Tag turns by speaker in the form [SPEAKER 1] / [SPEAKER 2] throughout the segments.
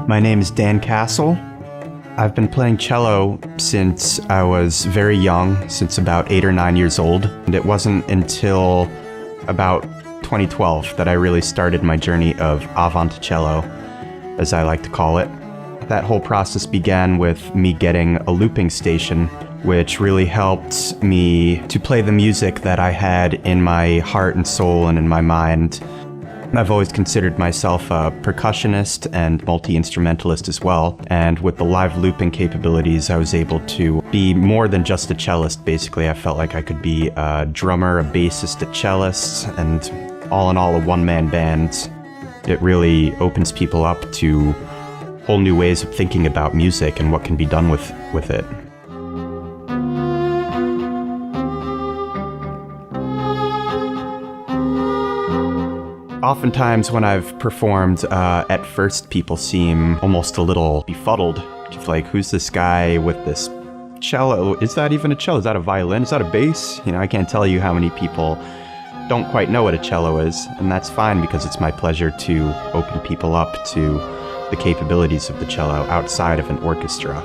[SPEAKER 1] My name is Dan Kassel. I've been playing cello since I was very young, since about 8 or 9 years old. And it wasn't until about 2012 that I really started my journey of avant-cello, as I like to call it. That whole process began with me getting a looping station, which really helped me to play the music that I had in my heart and soul and in my mind. I've always considered myself a percussionist and multi-instrumentalist as well, and with the live looping capabilities I was able to be more than just a cellist. Basically, I felt like I could be a drummer, a bassist, a cellist, and all in all a one-man band. It really opens people up to whole new ways of thinking about music and what can be done with it. Oftentimes when I've performed, at first people seem almost a little befuddled. Just like, who's this guy with this cello? Is that even a cello? Is that a violin? Is that a bass? You know, I can't tell you how many people don't quite know what a cello is, and that's fine because it's my pleasure to open people up to the capabilities of the cello outside of an orchestra.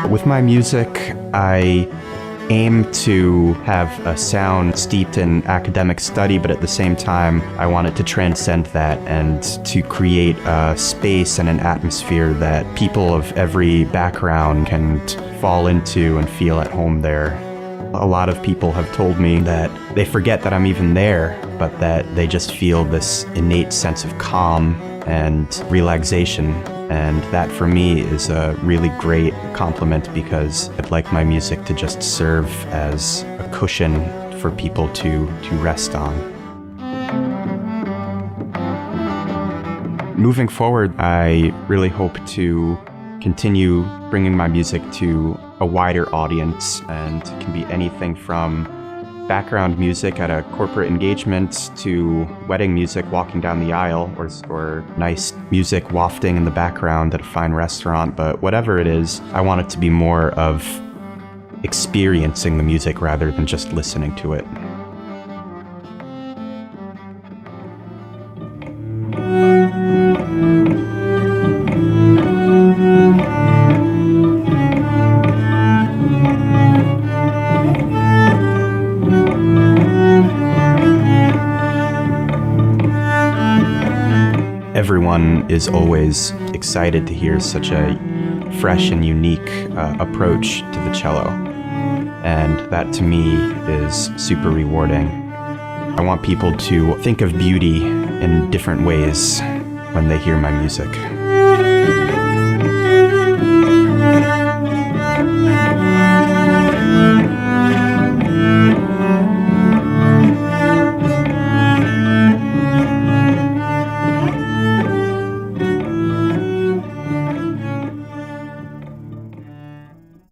[SPEAKER 1] With my music, I aim to have a sound steeped in academic study, but at the same time, I want it to transcend that and to create a space and an atmosphere that people of every background can fall into and feel at home there. A lot of people have told me that they forget that I'm even there, but that they just feel this innate sense of calm and relaxation. And that for me is a really great compliment because I'd like my music to just serve as a cushion for people to rest on. Moving forward, I really hope to continue bringing my music to a wider audience, and it can be anything from background music at a corporate engagement to wedding music walking down the aisle, or nice music wafting in the background at a fine restaurant. But whatever it is, I want it to be more of experiencing the music rather than just listening to it. Everyone is always excited to hear such a fresh and unique approach to the cello, and that to me is super rewarding. I want people to think of beauty in different ways when they hear my music.